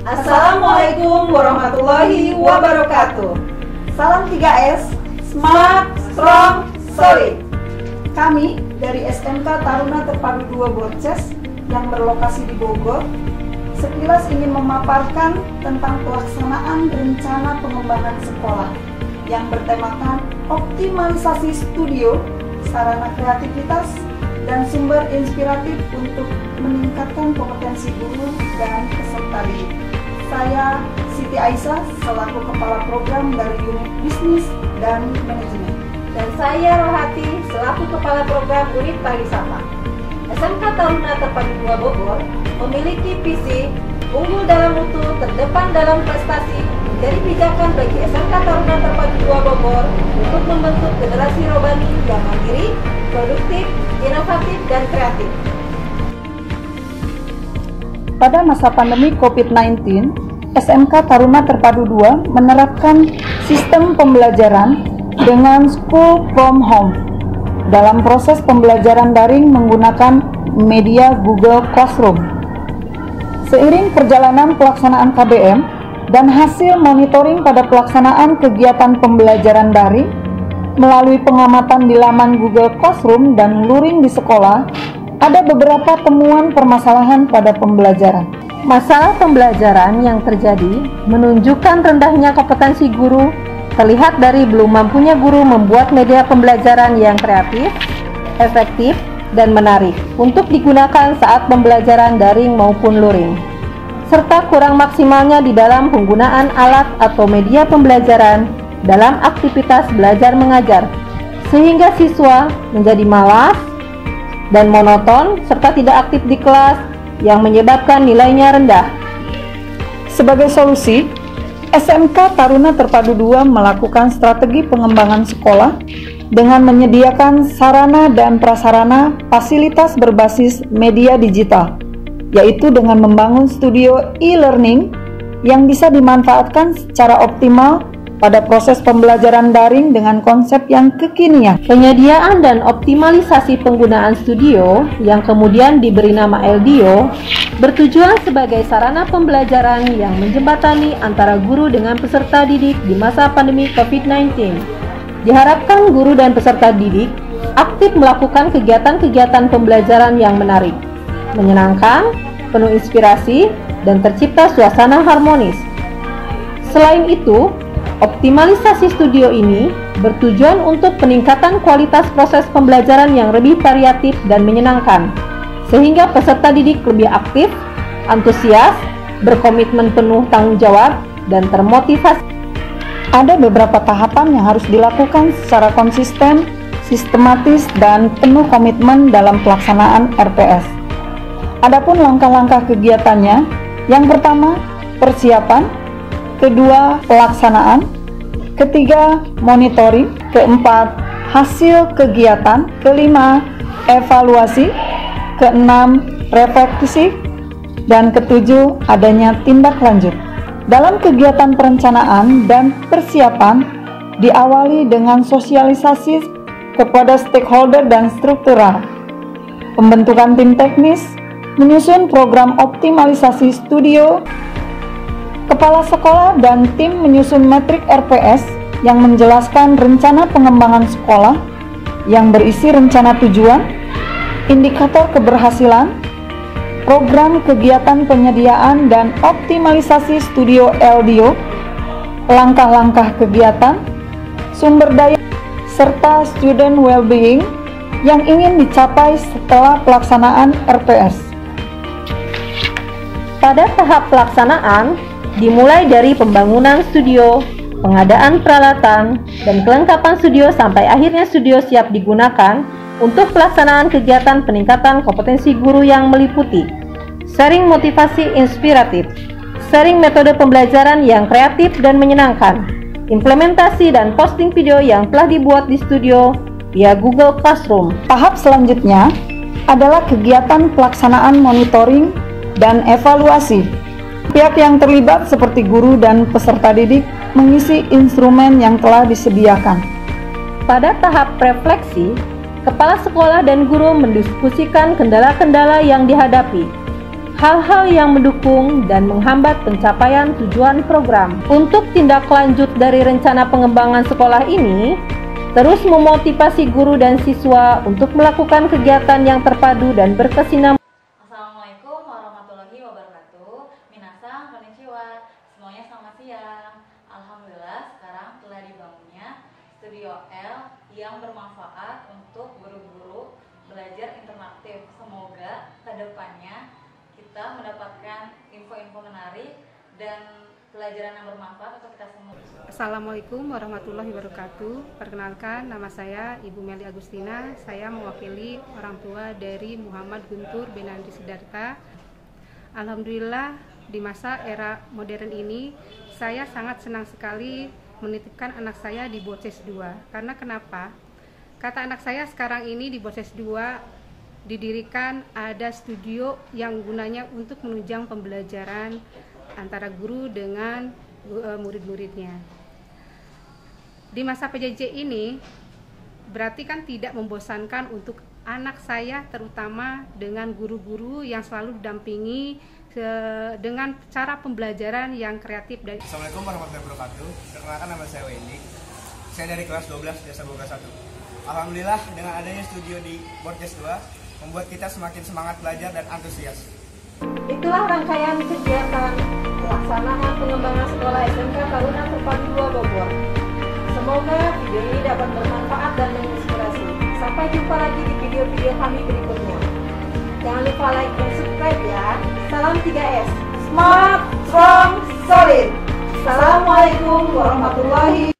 Assalamualaikum warahmatullahi wabarakatuh. Salam 3S, Smart, Strong, Solid. Kami dari SMK Taruna Terpadu 2 Borces yang berlokasi di Bogor sekilas ingin memaparkan tentang pelaksanaan rencana pengembangan sekolah yang bertemakan optimalisasi studio, sarana kreativitas, dan sumber inspiratif untuk meningkatkan kompetensi guru dan peserta didik. Saya Siti Aisyah selaku Kepala Program dari Unit Bisnis dan Manajemen. Dan saya Rohati selaku Kepala Program Unit Pariwisata. SMK Taruna Terpadu 2 Bogor memiliki visi unggul dalam mutu, terdepan dalam prestasi, menjadi pijakan bagi SMK Taruna Terpadu 2 Bogor untuk membentuk generasi robani yang mandiri, produktif, inovatif, dan kreatif. Pada masa pandemi COVID-19, SMK Taruna Terpadu 2 menerapkan sistem pembelajaran dengan School from Home dalam proses pembelajaran daring menggunakan media Google Classroom. Seiring perjalanan pelaksanaan KBM dan hasil monitoring pada pelaksanaan kegiatan pembelajaran daring melalui pengamatan di laman Google Classroom dan luring di sekolah, ada beberapa temuan permasalahan pada pembelajaran. Masalah pembelajaran yang terjadi menunjukkan rendahnya kompetensi guru, terlihat dari belum mampunya guru membuat media pembelajaran yang kreatif, efektif, dan menarik untuk digunakan saat pembelajaran daring maupun luring, serta kurang maksimalnya di dalam penggunaan alat atau media pembelajaran dalam aktivitas belajar mengajar, sehingga siswa menjadi malas dan monoton serta tidak aktif di kelas yang menyebabkan nilainya rendah. Sebagai solusi, SMK Taruna Terpadu 2 melakukan strategi pengembangan sekolah dengan menyediakan sarana dan prasarana fasilitas berbasis media digital, yaitu dengan membangun studio e-learning yang bisa dimanfaatkan secara optimal pada proses pembelajaran daring dengan konsep yang kekinian. Penyediaan dan optimalisasi penggunaan studio yang kemudian diberi nama LDO bertujuan sebagai sarana pembelajaran yang menjembatani antara guru dengan peserta didik di masa pandemi COVID-19. Diharapkan guru dan peserta didik aktif melakukan kegiatan-kegiatan pembelajaran yang menarik, menyenangkan, penuh inspirasi, dan tercipta suasana harmonis. Selain itu, optimalisasi studio ini bertujuan untuk peningkatan kualitas proses pembelajaran yang lebih variatif dan menyenangkan, sehingga peserta didik lebih aktif, antusias, berkomitmen penuh tanggung jawab, dan termotivasi. Ada beberapa tahapan yang harus dilakukan secara konsisten, sistematis, dan penuh komitmen dalam pelaksanaan RPS. Adapun langkah-langkah kegiatannya, yang pertama, persiapan, kedua, pelaksanaan, ketiga, monitoring, keempat, hasil kegiatan, kelima, evaluasi, keenam, refleksi, dan ketujuh, adanya tindak lanjut. Dalam kegiatan perencanaan dan persiapan diawali dengan sosialisasi kepada stakeholder dan struktural, pembentukan tim teknis, menyusun program optimalisasi studio, kepala sekolah dan tim menyusun metrik RPS yang menjelaskan rencana pengembangan sekolah yang berisi rencana tujuan, indikator keberhasilan, program kegiatan penyediaan dan optimalisasi studio LDO, langkah-langkah kegiatan, sumber daya, serta student well-being yang ingin dicapai setelah pelaksanaan RPS. Pada tahap pelaksanaan, dimulai dari pembangunan studio, pengadaan peralatan, dan kelengkapan studio sampai akhirnya studio siap digunakan untuk pelaksanaan kegiatan peningkatan kompetensi guru yang meliputi sharing motivasi inspiratif, sharing metode pembelajaran yang kreatif dan menyenangkan, implementasi dan posting video yang telah dibuat di studio via Google Classroom. Tahap selanjutnya adalah kegiatan pelaksanaan monitoring dan evaluasi. Pihak yang terlibat seperti guru dan peserta didik mengisi instrumen yang telah disediakan. Pada tahap refleksi, kepala sekolah dan guru mendiskusikan kendala-kendala yang dihadapi, hal-hal yang mendukung dan menghambat pencapaian tujuan program. Untuk tindak lanjut dari rencana pengembangan sekolah ini, terus memotivasi guru dan siswa untuk melakukan kegiatan yang terpadu dan berkesinambungan. Assalamualaikum warahmatullahi wabarakatuh. Minasan, konnichiwa. Semuanya selamat siang. Alhamdulillah sekarang telah dibangunnya Studio L yang bermanfaat untuk guru-guru belajar interaktif. Semoga kedepannya kita mendapatkan info-info menarik dan pelajaran yang bermanfaat untuk kita semua. Assalamualaikum warahmatullahi wabarakatuh. Perkenalkan, nama saya Ibu Meli Agustina. Saya mewakili orang tua dari Muhammad Guntur bin Andri Sidarta. Alhamdulillah, di masa era modern ini, saya sangat senang sekali menitipkan anak saya di Boces 2. Karena kenapa? Kata anak saya sekarang ini di Boces 2 didirikan ada studio yang gunanya untuk menunjang pembelajaran antara guru dengan murid-muridnya. Di masa PJJ ini berarti kan tidak membosankan untuk anak saya, terutama dengan guru-guru yang selalu didampingi dengan cara pembelajaran yang kreatif. Assalamualaikum warahmatullahi wabarakatuh. Perkenalkan, nama saya Wendy. Saya dari kelas 12 Jasa Boga 1. Alhamdulillah dengan adanya studio di Boces 2 membuat kita semakin semangat belajar dan antusias. Itulah rangkaian kegiatan pelaksanaan pengembangan sekolah SMK Taruna Terpadu 2 Bogor. Semoga video ini dapat bermanfaat dan menginspirasi. Sampai jumpa lagi di video-video kami berikutnya. Jangan lupa like dan subscribe ya. Salam 3S, Smart, Strong, Solid. Assalamualaikum warahmatullahi wabarakatuh.